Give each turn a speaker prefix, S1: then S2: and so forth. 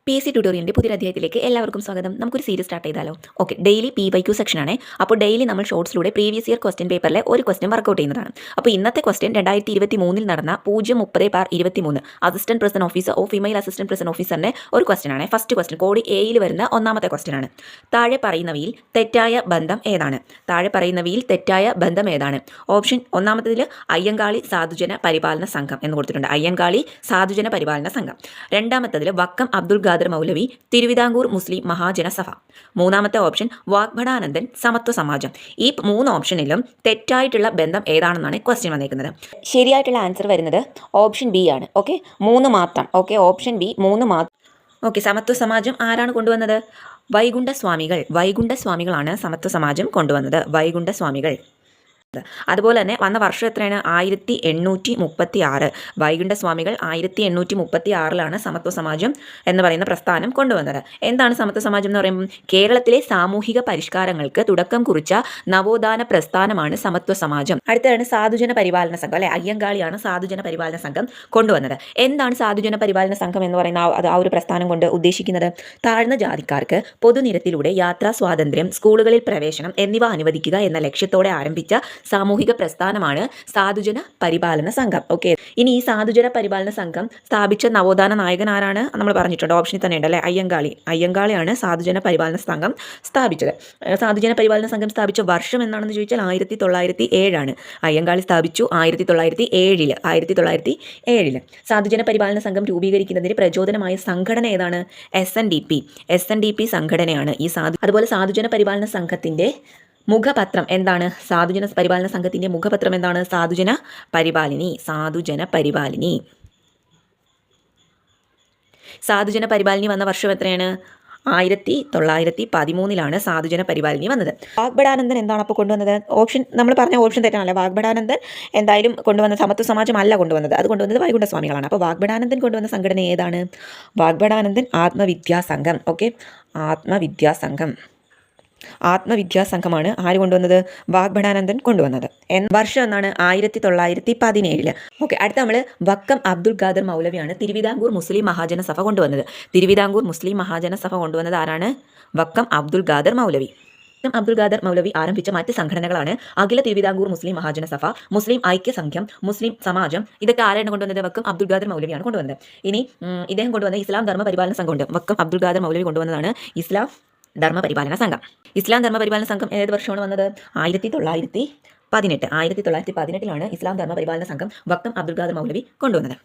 S1: PSC ട്യൂട്ടോറിയലിൻ്റെ പുതിയൊരു അധ്യായത്തിലേക്ക് എല്ലാവർക്കും സ്വാഗതം. നമുക്കൊരു സീരീസ് സ്റ്റാർട്ട് ചെയ്താലോ? ഓക്കെ, ഡെയിലി PYQ സെക്ഷനാണ്. അപ്പോൾ ഡെയിലി നമ്മൾ ഷോർട്സിലൂടെ പ്രീവിയസ് ഇയർ ക്വസ്റ്റ്യൻ പേപ്പറിലെ ഒരു ക്വസ്റ്റ്യൻ വർക്കൗട്ട് ചെയ്യുന്നതാണ്. അപ്പോൾ ഇന്നത്തെ ക്വസ്റ്റ്യൻ 2023 നടന്ന 030/23 assistant president officer female assistant president ഓഫീസറിൻ്റെ ഒരു ക്വസ്റ്റ്യൻ ആണ്. ഫസ്റ്റ് ക്വസ്റ്റ്യൻ കോഡ് എയിൽ വരുന്ന ഒന്നാമത്തെ ക്വസ്റ്റ്യൻ ആണ്. താഴെ പറയുന്നവയിൽ തെറ്റായ ബന്ധം ഏതാണ്? ഓപ്ഷൻ ഒന്നാമത്തേതിൽ അയ്യങ്കാളി സാധുജന പരിപാലന സംഘം എന്ന് കൊടുത്തിട്ടുണ്ട്. അയ്യങ്കാളി സാധുജന പരിപാലന സംഘം. രണ്ടാമത്തേതിൽ വക്കം അബ്ദുൽ ഖാദർ മൗലവി തിരുവിതാംകൂർ മുസ്ലിം മഹാജന സഭ. മൂന്നാമത്തെ ഓപ്ഷൻ വാഗ്ഭടാനന്ദൻ സമത്വ സമാജം. ഈ 3 ഓപ്ഷനിലും തെറ്റായിട്ടുള്ള ബന്ധം ഏതാണെന്നാണ് ക്വസ്റ്റ്യൻ വന്നിരിക്കുന്നത്. ശരിയായിട്ടുള്ള ആൻസർ വരുന്നത് ഓപ്ഷൻ ബി ആണ്. ഓക്കെ, 3 മാത്രം. ഓക്കെ, ഓപ്ഷൻ ബി 3 മാത്രം. ഓക്കെ, സമത്വ സമാജം ആരാണ് കൊണ്ടുവന്നത്? വൈകുണ്ഠ സ്വാമികളാണ് സമത്വ സമാജം കൊണ്ടുവന്നത്. വൈകുണ്ഠ സ്വാമികൾ. അതുപോലെ തന്നെ വന്ന വർഷം എത്രയാണ്? 1836. വൈകുണ്ഠ സ്വാമികൾ 1836 സമത്വ സമാജം എന്ന് പറയുന്ന പ്രസ്ഥാനം കൊണ്ടുവന്നത്. എന്താണ് സമത്വ സമാജം എന്ന് പറയുമ്പോൾ? കേരളത്തിലെ സാമൂഹിക പരിഷ്കാരങ്ങൾക്ക് തുടക്കം കുറിച്ച നവോത്ഥാന പ്രസ്ഥാനമാണ് സമത്വ സമാജം. അടുത്തതാണ് സാധുജന പരിപാലന സംഘം. അല്ലെ, അയ്യങ്കാളിയാണ് സാധുജന പരിപാലന സംഘം കൊണ്ടുവന്നത്. എന്താണ് സാധുജന പരിപാലന സംഘം എന്ന് പറയുന്ന ആ ഒരു പ്രസ്ഥാനം കൊണ്ട് ഉദ്ദേശിക്കുന്നത്? താഴ്ന്ന ജാതിക്കാർക്ക് പൊതുനിരത്തിലൂടെ യാത്രാ സ്വാതന്ത്ര്യം, സ്കൂളുകളിൽ പ്രവേശനം എന്നിവ അനുവദിക്കുക എന്ന ലക്ഷ്യത്തോടെ ആരംഭിച്ച സാമൂഹിക പ്രസ്ഥാനമാണ് സാധുജന പരിപാലന സംഘം. ഓക്കെ, ഇനി ഈ സാധുജന പരിപാലന സംഘം സ്ഥാപിച്ച നവോത്ഥാന നായകൻ ആരാണ്? നമ്മൾ പറഞ്ഞിട്ടുണ്ട്, ഓപ്ഷനിൽ തന്നെ ഉണ്ട് അല്ലേ, അയ്യങ്കാളിയാണ് സാധുജന പരിപാലന സംഘം സ്ഥാപിച്ചത്. സാധുജന പരിപാലന സംഘം സ്ഥാപിച്ച വർഷം എന്നാണെന്ന് ചോദിച്ചാൽ 1907 അയ്യങ്കാളി സ്ഥാപിച്ചു 1907. സാധുജന പരിപാലന സംഘം രൂപീകരിക്കുന്നതിന് പ്രചോദനമായ സംഘടന ഏതാണ്? SNDP സംഘടനയാണ് ഈ അതുപോലെ സാധുജന പരിപാലന സംഘത്തിന്റെ മുഖപത്രം എന്താണ്? സാധുജന പരിപാലന സംഘത്തിന്റെ മുഖപത്രം എന്താണ്? സാധുജന പരിപാലിനി. സാധുജന പരിപാലിനി വന്ന വർഷം എത്രയാണ്? 1913 സാധുജന പരിപാലിനി വന്നത്. വാഗ്ഭടാനന്ദൻ എന്താണ് അപ്പോൾ കൊണ്ടുവന്നത്? ഓപ്ഷൻ നമ്മൾ പറഞ്ഞ ഓപ്ഷൻ തെറ്റാണല്ലോ. വാഗ്ഭടാനന്ദൻ എന്തായാലും കൊണ്ടുവന്ന സമത്വ സമാജം അല്ല കൊണ്ടുവന്നത്. അത് കൊണ്ടുവന്നത് വൈകുണ്ഠ സ്വാമികളാണ്. അപ്പോൾ വാഗ്ഭടാനന്ദൻ കൊണ്ടുവന്ന സംഘടന ഏതാണ്? വാഗ്ഭടാനന്ദൻ ആത്മവിദ്യാസംഘം. ഓക്കെ, ആത്മവിദ്യാസംഘമാണ് ആര് കൊണ്ടുവന്നത്? വാഗ്ഭടാനന്ദൻ കൊണ്ടുവന്നത്. വർഷം എന്നാണ്? 1917. ഓക്കെ, അടുത്ത നമ്മൾ വക്കം അബ്ദുൽ ഖാദർ മൗലവിയാണ് തിരുവിതാംകൂർ മുസ്ലിം മഹാജന സഭ കൊണ്ടുവന്നത്. തിരുവിതാംകൂർ മുസ്ലിം മഹാജന സഭ കൊണ്ടുവന്നത് ആരാണ്? വക്കം അബ്ദുൽ ഖാദർ മൗലവി. അബ്ദുൽ ഖാദർ മൗലവി ആരംഭിച്ച മറ്റ് സംഘടനകളാണ് അഖില തിരുവിതാംകൂർ മുസ്ലിം മഹാജന സഭ, മുസ്ലിം ഐക്യ സംഘം, മുസ്ലിം സമാജം. ഇതൊക്കെ ആരാണ് കൊണ്ടുവന്നത്? വക്കം അബ്ദുൽ ഖാദർ മൗലവിയാണ് കൊണ്ടുവന്നത്. ഇനി ഇദ്ദേഹം കൊണ്ടുവന്ന ഇസ്ലാം ധർമ്മ പരിപാലന സംഘമുണ്ട്. വക്കം അബ്ദുൽ ഖാദർ മൗലവി കൊണ്ടുവന്നതാണ് ഇസ്ലാം ധർമ്മ പരിപാലന സംഘം. ഇസ്ലാം ധർമ്മ പരിപാലന സംഘം ഏത് വർഷമാണ് വന്നത്? 1918. 1918 ഇസ്ലാം ധർമ്മ പരിപാലന സംഘം വക്കം അബ്ദുൽ ഖാദർ മൗലവി കൊണ്ടുവന്നത്.